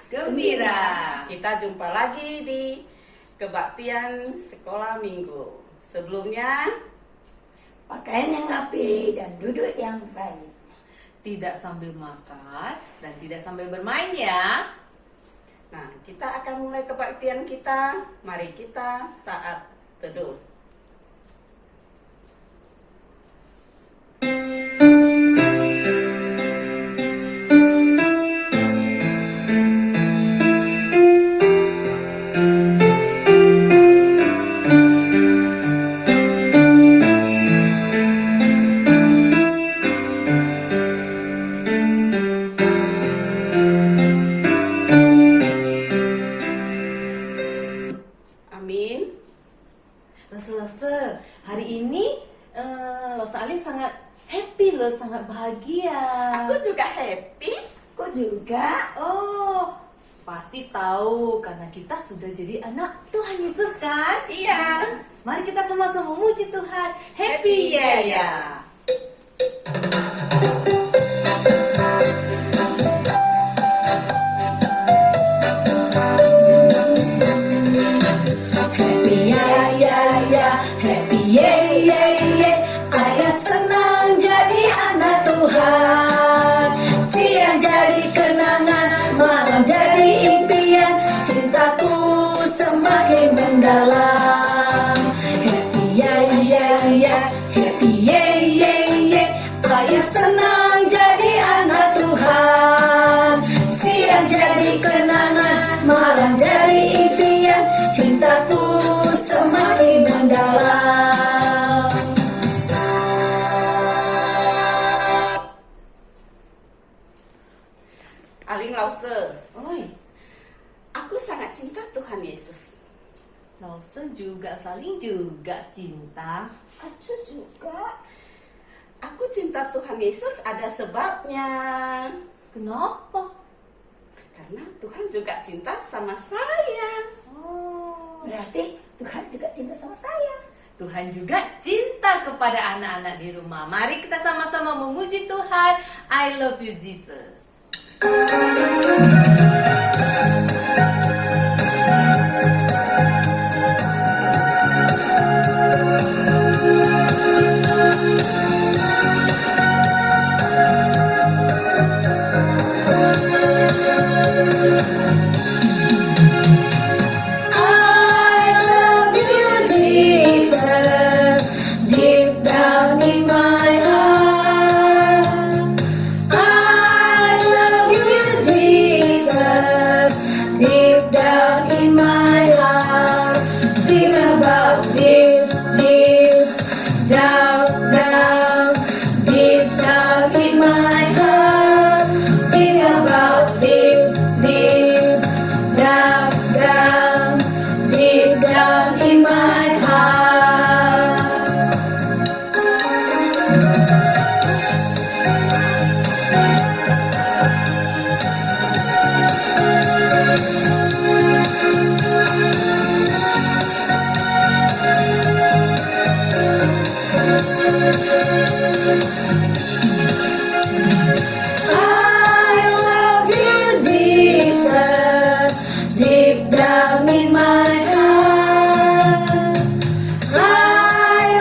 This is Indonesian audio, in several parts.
gembira. Kita jumpa lagi di kebaktian sekolah minggu. Sebelumnya, pakaian yang rapi dan duduk yang baik. Tidak sambil makan dan tidak sambil bermain ya. nah kita akan mulai kebaktian kita. Mari kita saat teduh. Amin. Lose, hari ini Lose Aling sangat happy loh, sangat bahagia. Aku juga happy. Aku juga. Oh, pasti tahu karena kita sudah jadi anak Tuhan Yesus kan? Iya. Mari kita sama-sama memuji Tuhan. Happy ya ya. Happy ya ya ya, happy ye ye ye. Saya senang jadi anak Tuhan. Siang jadi kenangan, malam jadi impian. Cintaku semakin mendalam. Happy ya ya ya, happy ye ye ye. Saya senang jadi anak Tuhan. Siang jadi kenangan, malam jadi impian. Cintaku semakin mendalam. Aling Lause, Oi, aku sangat cinta Tuhan Yesus. Lose juga saling juga cinta. Aku juga. Aku cinta Tuhan Yesus ada sebabnya. Kenapa? Karena Tuhan juga cinta sama saya. Oh, Berarti Tuhan juga cinta sama saya. Tuhan juga cinta kepada anak-anak di rumah. Mari kita sama-sama memuji Tuhan. I love you Jesus. I love you, Jesus, deep down in my heart. I love you, Jesus, deep down in my heart. Think about deep, deep down, down, deep down in my heart. Think about deep, deep down, down, deep down in my heart. I love you, Jesus, deep down in my heart. I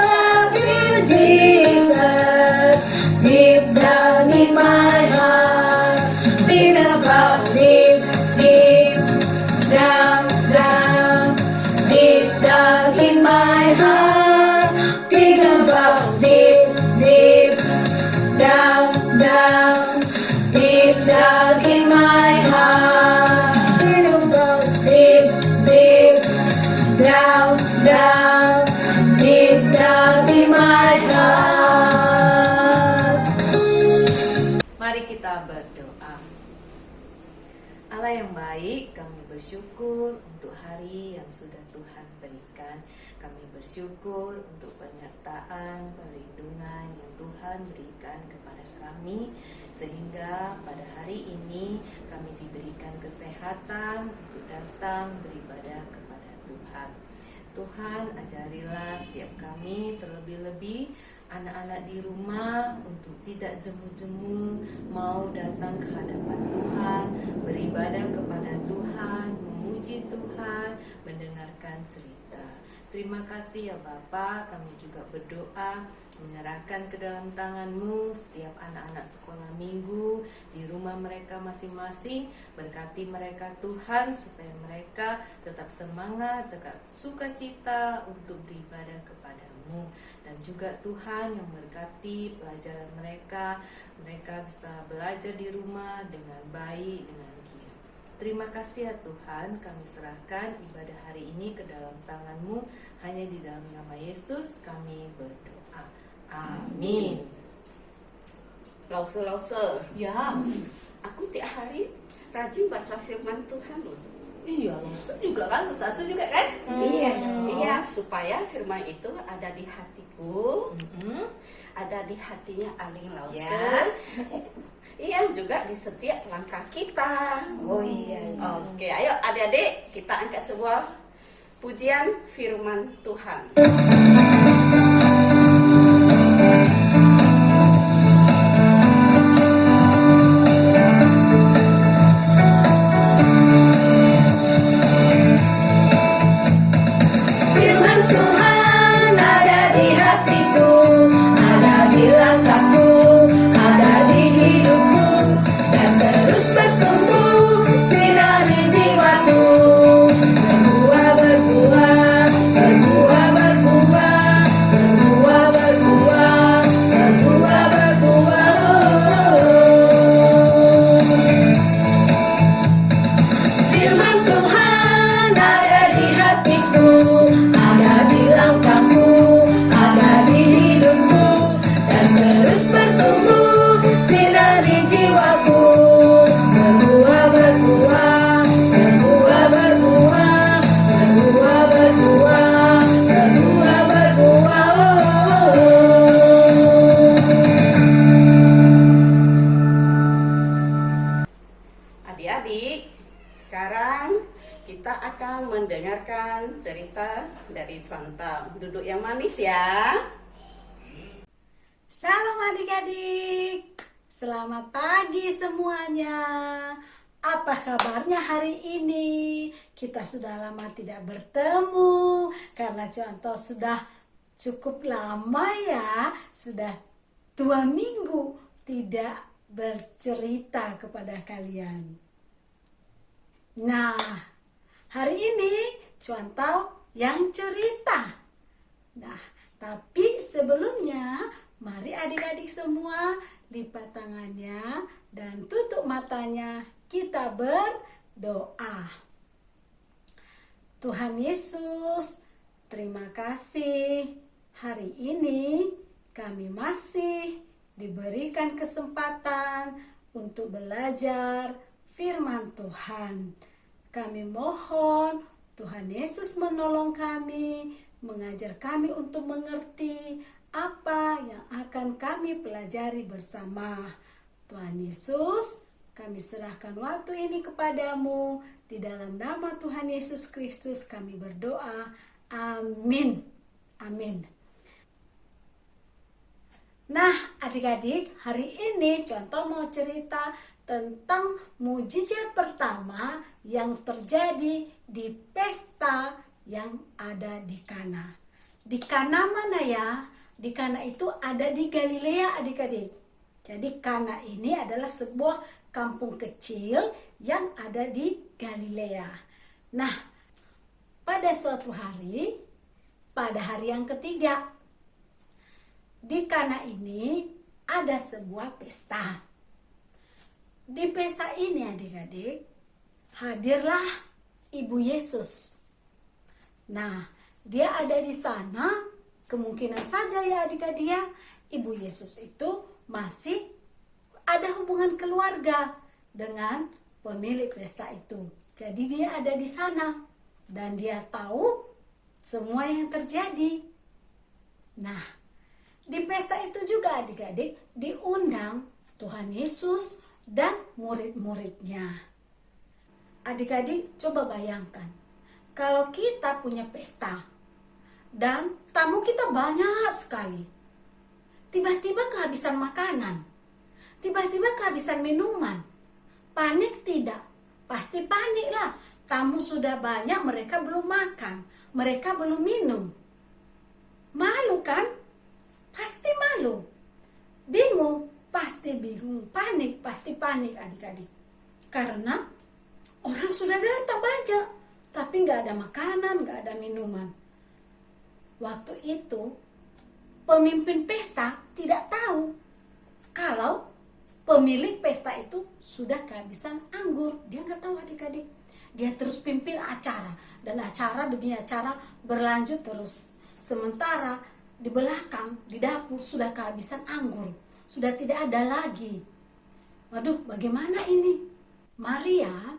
love you, Jesus, deep down in my heart. Think about deep, deep down, down, deep down in my heart. Think about deep, deep down, down, deep down in my heart. Think about deep, deep down, down, deep down in my heart. Mari kita berdoa. Allah yang baik, kami bersyukur untuk hari yang sudah Tuhan berikan. Kami bersyukur untuk penyertaan, perlindungan yang Tuhan berikan kepada kami, sehingga pada hari ini kami diberikan kesehatan untuk datang beribadah kepada Tuhan. Tuhan, ajarilah setiap kami, terlebih-lebih anak-anak di rumah, untuk tidak jemu-jemu mau datang ke hadapan Tuhan, beribadah kepada Tuhan, mendengarkan cerita. Terima kasih ya Bapa, kami juga berdoa menyerahkan ke dalam tangan-Mu setiap anak-anak sekolah minggu di rumah mereka masing-masing. Berkati mereka Tuhan, supaya mereka tetap semangat, tetap sukacita untuk beribadah kepada-Mu. Dan juga Tuhan yang berkati pelajaran mereka bisa belajar di rumah dengan baik, dengan giat. Terima kasih ya Tuhan, kami serahkan ibadah hari ini ke dalam tangan-Mu. Hanya di dalam nama Yesus kami berdoa. Amin. Lause. Ya, Aku tiap hari rajin baca firman Tuhan loh. iya, Ustaz juga kan, Ustaz juga kan? Iya dong. Iya, supaya firman itu ada di hatiku, Mm-mm. ada di hatinya Aling Lause. Ya. Iya, juga di setiap langkah kita. Oh iya. Oke, ayo adik-adik kita angkat sebuah pujian firman Tuhan. Firman Tuhan ada di hatiku, ada di langkahku, ada di hidupku, dan terus bertumbuh sinari jiwaku. Berbuah, berbuah, berbuah, berbuah, berbuah, berbuah, berbuah, berbuah. Firman Tuhan ada di hatiku, ada di langkahku, ada di hidupku, dan terus bertumbuh sinar di jiwaku. Berbuah, berbuah, berbuah, berbuah, berbuah, berbuah, berbuah, berbuah. Adik-adik, sekarang kita akan mendengarkan cerita dari Cuanta. Duduk yang manis ya. Salam adik-adik, selamat pagi semuanya. Apa kabarnya hari ini? Kita sudah lama tidak bertemu karena contoh sudah cukup lama ya, sudah 2 minggu tidak bercerita kepada kalian. Nah, hari ini contoh yang cerita. Nah, tapi sebelumnya mari adik-adik semua lipat tangannya dan tutup matanya, kita berdoa. Tuhan Yesus, terima kasih. Hari ini kami masih diberikan kesempatan untuk belajar firman Tuhan. Kami mohon Tuhan Yesus menolong kami, mengajar kami untuk mengerti apa yang akan kami pelajari bersama. Tuhan Yesus, kami serahkan waktu ini kepadamu. Di dalam nama Tuhan Yesus Kristus kami berdoa. Amin. Amin. Nah, adik-adik, hari ini contoh mau cerita tentang mujizat pertama yang terjadi di pesta yang ada di Kana. Di Kana mana ya? Di Kana itu ada di Galilea, adik-adik. Jadi Kana ini adalah sebuah kampung kecil yang ada di Galilea. Nah, pada suatu hari, pada hari yang ketiga, di Kana ini ada sebuah pesta. Di pesta ini adik-adik, hadirlah Ibu Yesus. Nah, dia ada di sana, kemungkinan saja ya adik-adik ya, Ibu Yesus itu masih ada hubungan keluarga dengan pemilik pesta itu. Jadi dia ada di sana dan dia tahu semua yang terjadi. Nah, di pesta itu juga adik-adik diundang Tuhan Yesus dan murid-muridnya. Adik-adik coba bayangkan, kalau kita punya pesta dan tamu kita banyak sekali, tiba-tiba kehabisan makanan, tiba-tiba kehabisan minuman, panik tidak? Pasti panik lah. tamu sudah banyak, mereka belum makan, mereka belum minum. Malu kan? Pasti malu. Bingung? Pasti bingung. Panik? Pasti panik adik-adik. Karena orang sudah datang banyak, tapi nggak ada makanan, nggak ada minuman. Waktu itu pemimpin pesta tidak tahu kalau pemilik pesta itu sudah kehabisan anggur. Dia nggak tahu adik-adik. Dia terus pimpin acara, dan acara demi acara berlanjut terus. Sementara di belakang, di dapur sudah kehabisan anggur, sudah tidak ada lagi. Waduh, bagaimana ini? Maria,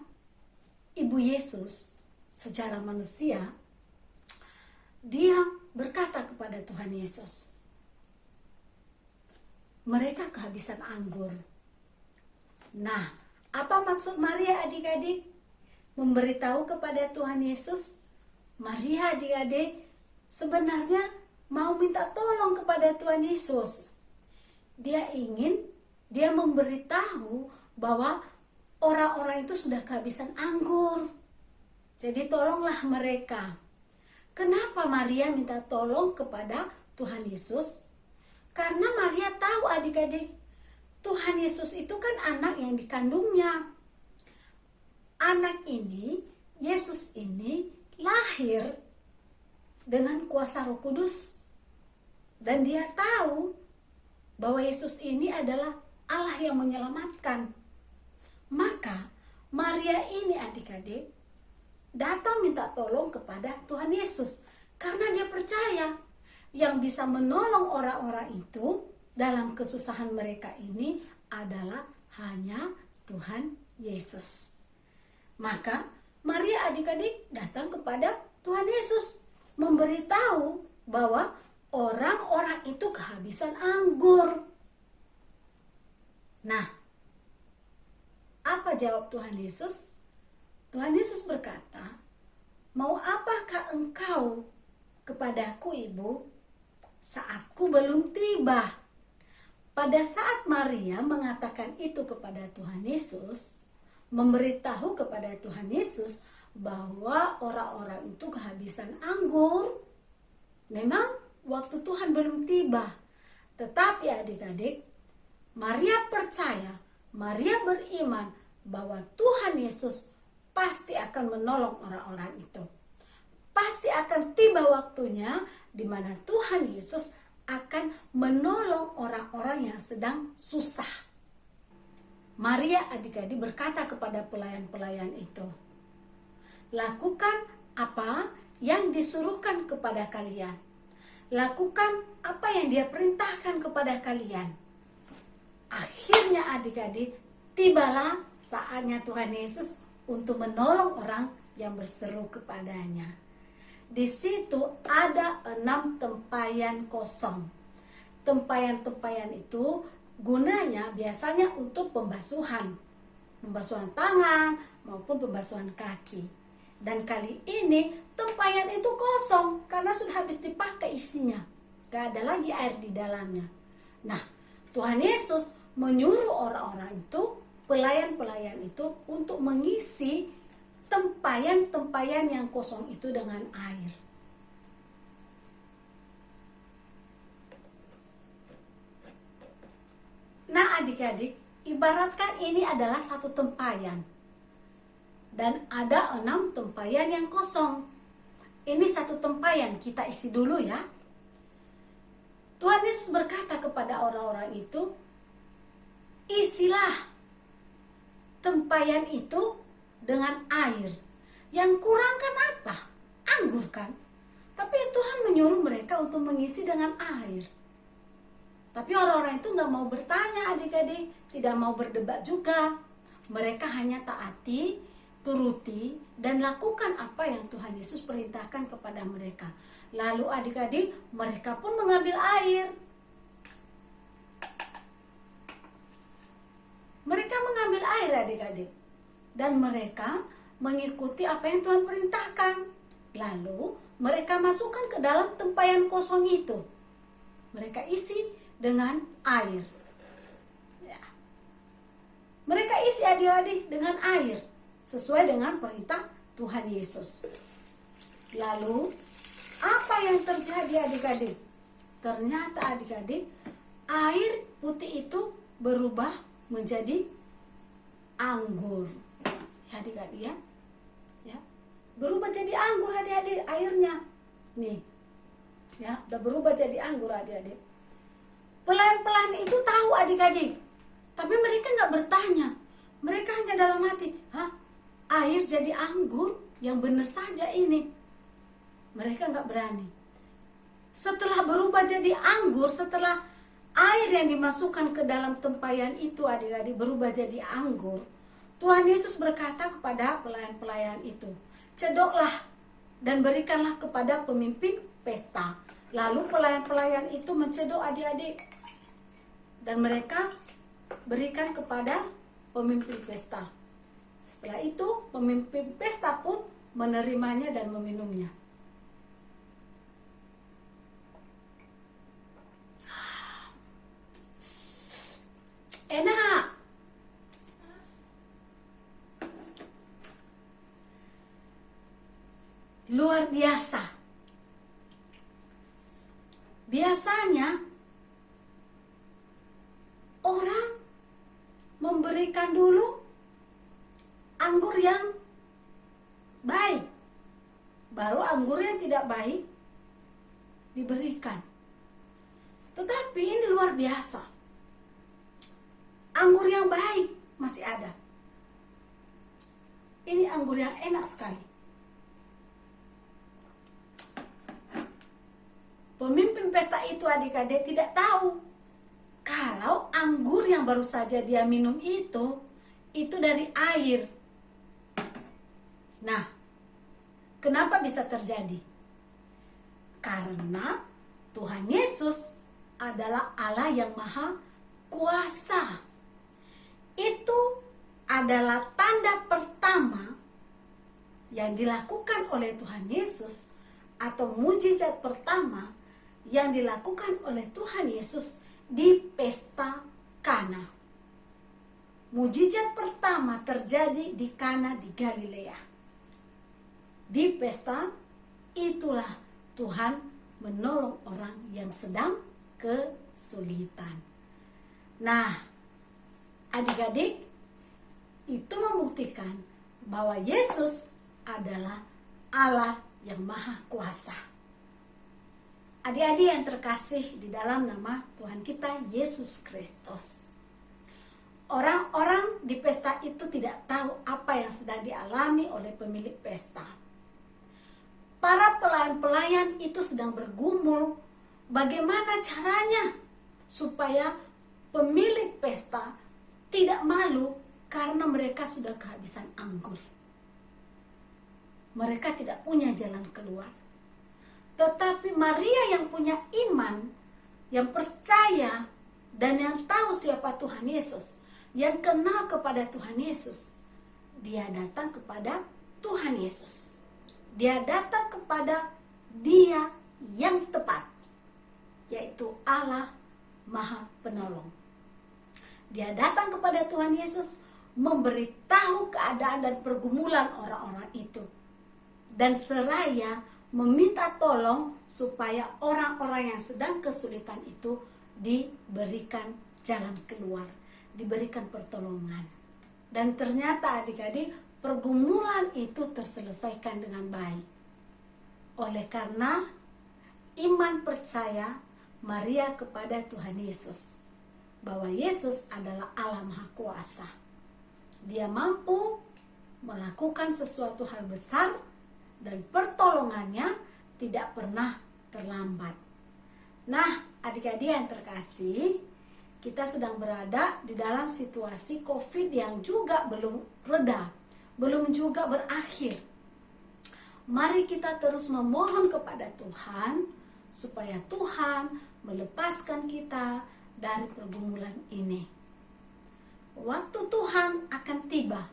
ibu Yesus, secara manusia, dia berkata kepada Tuhan Yesus, mereka kehabisan anggur. Nah, apa maksud Maria adik-adik? Memberitahu kepada Tuhan Yesus, Maria adik-adik sebenarnya mau minta tolong kepada Tuhan Yesus. Dia memberitahu bahwa orang-orang itu sudah kehabisan anggur. Jadi tolonglah mereka. Kenapa Maria minta tolong kepada Tuhan Yesus? Karena Maria tahu adik-adik, Tuhan Yesus itu kan anak yang dikandungnya. Anak ini, Yesus ini lahir dengan kuasa Roh Kudus. Dan dia tahu bahwa Yesus ini adalah Allah yang menyelamatkan. Maka Maria ini adik-adik datang minta tolong kepada Tuhan Yesus. Karena dia percaya yang bisa menolong orang-orang itu dalam kesusahan mereka ini adalah hanya Tuhan Yesus. Maka Maria adik-adik datang kepada Tuhan Yesus, memberitahu bahwa orang-orang itu kehabisan anggur. Nah, apa jawab Tuhan Yesus? Tuhan Yesus berkata, mau apakah engkau kepadaku ibu? Saatku belum tiba. Pada saat Maria mengatakan itu kepada Tuhan Yesus, memberitahu kepada Tuhan Yesus bahwa orang-orang itu kehabisan anggur, memang waktu Tuhan belum tiba. Tetapi adik-adik, Maria percaya, Maria beriman bahwa Tuhan Yesus pasti akan menolong orang-orang itu. Pasti akan tiba waktunya di mana Tuhan Yesus akan menolong orang-orang yang sedang susah. Maria adik-adik berkata kepada pelayan-pelayan itu, lakukan apa yang disuruhkan kepada kalian. Lakukan apa yang dia perintahkan kepada kalian. Akhirnya adik-adik, tibalah saatnya Tuhan Yesus untuk menolong orang yang berseru kepadanya. Di situ ada 6 tempayan kosong. Tempayan-tempayan itu gunanya biasanya untuk pembasuhan tangan maupun pembasuhan kaki. Dan kali ini tempayan itu kosong karena sudah habis dipakai isinya, gak ada lagi air di dalamnya. Nah, Tuhan Yesus menyuruh orang-orang itu, pelayan-pelayan itu untuk mengisi tempayan-tempayan yang kosong itu dengan air. Nah adik-adik, ibaratkan ini adalah satu tempayan. Dan ada 6 tempayan yang kosong. Ini satu tempayan, kita isi dulu ya. Tuhan Yesus berkata kepada orang-orang itu, isilah tempayan itu dengan air. Yang kurang kan apa? Anggur kan? Tapi Tuhan menyuruh mereka untuk mengisi dengan air. Tapi orang-orang itu gak mau bertanya adik-adik, tidak mau berdebat juga. Mereka hanya taati, turuti, dan lakukan apa yang Tuhan Yesus perintahkan kepada mereka. Lalu adik-adik, mereka pun mengambil air. Mereka mengambil air adik-adik. Dan mereka mengikuti apa yang Tuhan perintahkan. Lalu mereka masukkan ke dalam tempayan kosong itu. Mereka isi dengan air. Ya. Mereka isi adik-adik dengan air sesuai dengan perintah Tuhan Yesus. Lalu apa yang terjadi adik-adik? Ternyata adik-adik, air putih itu berubah menjadi anggur. Ya adik-adik ya. Ya. Berubah jadi anggur adik-adik airnya. Nih. Ya, udah berubah jadi anggur adik-adik. Pelayan-pelayan itu tahu adik-adik. Tapi mereka nggak bertanya. Mereka hanya dalam hati, "Hah? Air jadi anggur? Yang benar saja ini." Mereka nggak berani. Setelah berubah jadi anggur, setelah air yang dimasukkan ke dalam tempayan itu adik-adik berubah jadi anggur, Tuhan Yesus berkata kepada pelayan-pelayan itu, "Cedoklah dan berikanlah kepada pemimpin pesta." Lalu pelayan-pelayan itu mencedok adik-adik, dan mereka berikan kepada pemimpin pesta. Setelah itu pemimpin pesta pun menerimanya dan meminumnya. Enak. Luar biasa. Biasanya orang memberikan dulu anggur yang baik, baru anggur yang tidak baik diberikan. Tetapi ini luar biasa. Anggur yang baik masih ada. Ini anggur yang enak sekali. Pemimpin pesta itu adik-adik tidak tahu kalau anggur yang baru saja dia minum itu dari air. Nah, kenapa bisa terjadi? Karena Tuhan Yesus adalah Allah yang maha kuasa. Itu adalah tanda pertama yang dilakukan oleh Tuhan Yesus, atau mujizat pertama yang dilakukan oleh Tuhan Yesus di pesta Kana. Mujizat pertama terjadi di Kana di Galilea. Di pesta itulah Tuhan menolong orang yang sedang kesulitan. Nah, adik-adik, itu membuktikan bahwa Yesus adalah Allah yang maha kuasa. Adik-adik yang terkasih di dalam nama Tuhan kita Yesus Kristus, orang-orang di pesta itu tidak tahu apa yang sedang dialami oleh pemilik pesta. Para pelayan-pelayan itu sedang bergumul bagaimana caranya supaya pemilik pesta tidak malu karena mereka sudah kehabisan anggur. Mereka tidak punya jalan keluar. Tetapi Maria yang punya iman, yang percaya, dan yang tahu siapa Tuhan Yesus, yang kenal kepada Tuhan Yesus, dia datang kepada Tuhan Yesus. Dia datang kepada Dia yang tepat, yaitu Allah Maha Penolong. Dia datang kepada Tuhan Yesus, memberitahu keadaan dan pergumulan orang-orang itu, dan seraya meminta tolong supaya orang-orang yang sedang kesulitan itu diberikan jalan keluar, diberikan pertolongan. Dan ternyata adik-adik, pergumulan itu terselesaikan dengan baik. Oleh karena iman percaya Maria kepada Tuhan Yesus, bahwa Yesus adalah Allah Maha Kuasa. Dia mampu melakukan sesuatu hal besar, dan pertolongannya tidak pernah terlambat. Nah, adik-adik yang terkasih, kita sedang berada di dalam situasi COVID yang juga belum reda, belum juga berakhir. Mari kita terus memohon kepada Tuhan supaya Tuhan melepaskan kita dari pergumulan ini. Waktu Tuhan akan tiba,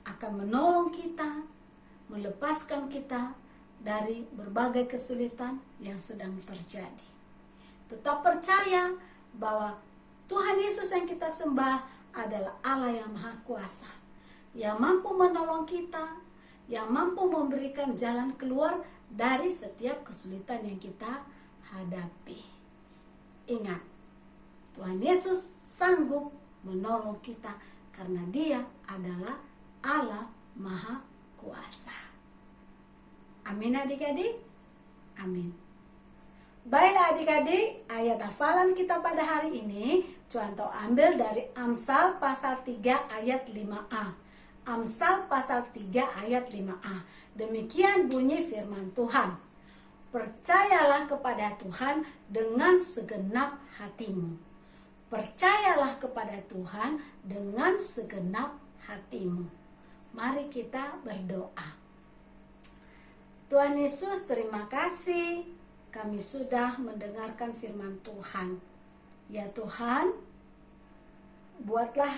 akan menolong kita, melepaskan kita dari berbagai kesulitan yang sedang terjadi. Tetap percaya bahwa Tuhan Yesus yang kita sembah adalah Allah yang Maha Kuasa, yang mampu menolong kita, yang mampu memberikan jalan keluar dari setiap kesulitan yang kita hadapi. Ingat, Tuhan Yesus sanggup menolong kita karena Dia adalah Allah Maha Kuasa. Amin adik-adik? Amin. Baiklah adik-adik, ayat hafalan kita pada hari ini contoh ambil dari Amsal pasal 3 ayat 5a. Amsal pasal 3 ayat 5a. Demikian bunyi firman Tuhan. Percayalah kepada Tuhan dengan segenap hatimu. Percayalah kepada Tuhan dengan segenap hatimu. Mari kita berdoa. Tuhan Yesus, terima kasih kami sudah mendengarkan firman Tuhan. Ya Tuhan, buatlah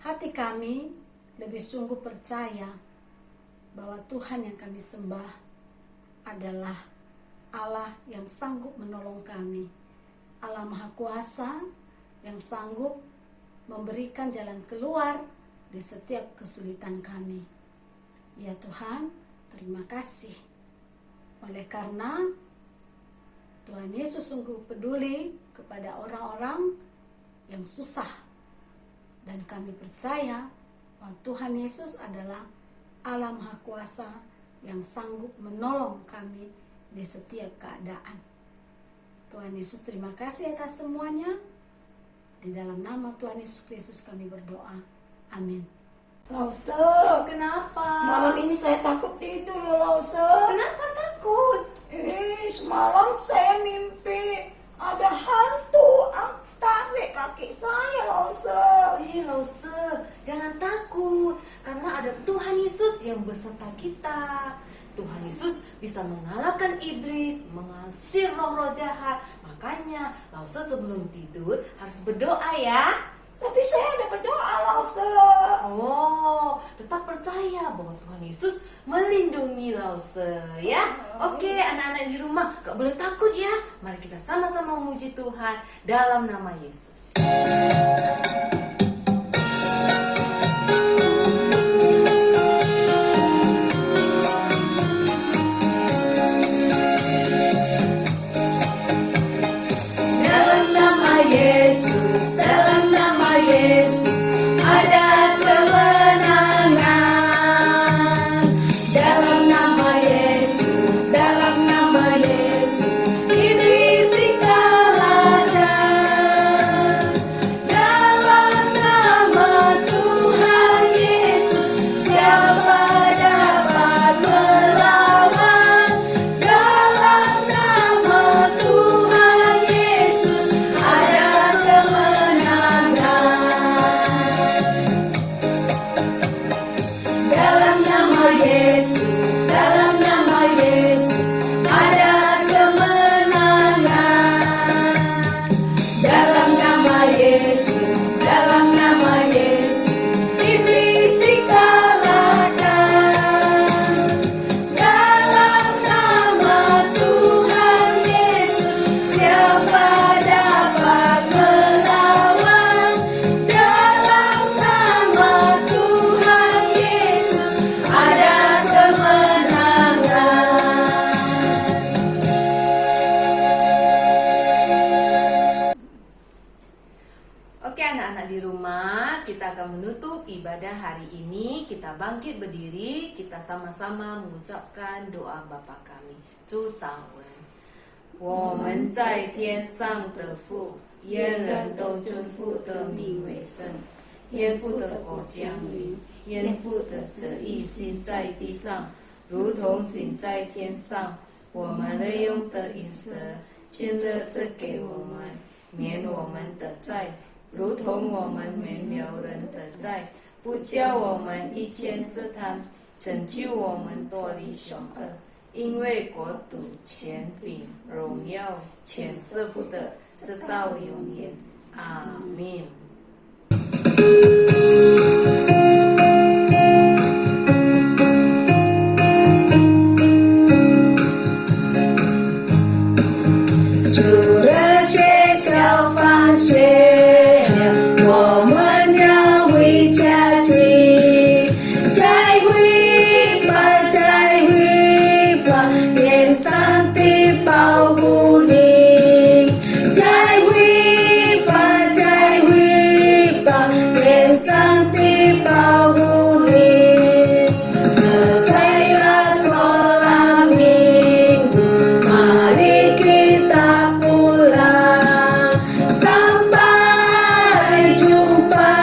hati kami lebih sungguh percaya bahwa Tuhan yang kami sembah adalah Allah yang sanggup menolong kami. Allah Maha Kuasa yang sanggup memberikan jalan keluar di setiap kesulitan kami. Ya Tuhan, terima kasih. Oleh karena Tuhan Yesus sungguh peduli kepada orang-orang yang susah. Dan kami percaya bahwa Tuhan Yesus adalah Allah Maha Kuasa yang sanggup menolong kami di setiap keadaan. Tuhan Yesus, terima kasih atas semuanya. Di dalam nama Tuhan Yesus Kristus kami berdoa. Amin. Lause, Kenapa? malam ini saya takut tidur loh, Lause. Kenapa takut? Semalam saya mimpi ada hantu tarik kaki saya, Lause. Lause, jangan takut. Karena ada Tuhan Yesus yang beserta kita. Tuhan Yesus bisa mengalahkan iblis, mengusir roh-roh jahat. Makanya Lause sebelum tidur harus berdoa ya. Tapi saya ada berdoa, Lause. Oh, tetap percaya bahwa Tuhan Yesus melindungi Lause ya. Oke, anak-anak di rumah gak boleh takut ya. Mari kita sama-sama memuji Tuhan dalam nama Yesus. Dalam nama Yesus, dalam nama Yesus, ada kemenangan. Dalam nama Yesus, dalam nama Yesus, iblis dikalahkan. Dalam nama Tuhan Yesus, siapa dapat melawan? Dalam nama Tuhan Yesus, ada kemenangan. Dalam nama Yesus, dalam nama Yesus, ada kemenangan. Dalam nama Yesus, dalam nama Yesus, iblis dikalahkan. Dalam nama Tuhan Yesus, siapa dapat melawan? Dalam nama Tuhan Yesus, ada kemenangan. Oke anak-anak di rumah, kita akan menutup ibadah hari ini. Kita bangkit berdiri, kita sama-sama mengucapkan doa Bapa kami. 主祷文，我们在天上的父，愿人都尊父的名为圣，愿父的国降临，愿父的旨意行在地上，如同行在天上。我们日用的饮食，今日赐给我们，免我们的债，如同我们免了人的债，不叫我们一见试探，拯救我们脱离凶恶。因为国度、权柄、荣耀，全是不得，直到永远。阿门。主的学校放学了，我们要回家去，再回报鼓励，再会吧，再会吧，天上的保护你。Selesailah sholat minggu, mari kita pulang. Sampai jumpa,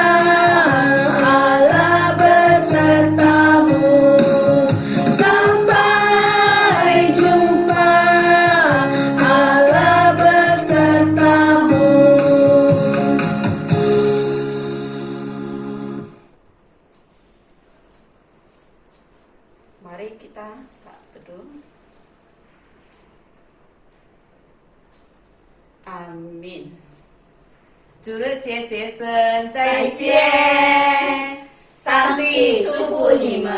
Allah besertamu. Sampai jumpa, Allah besertamu. Mari kita saat teduh. Amin. 主日学学生再见。上帝祝福你们。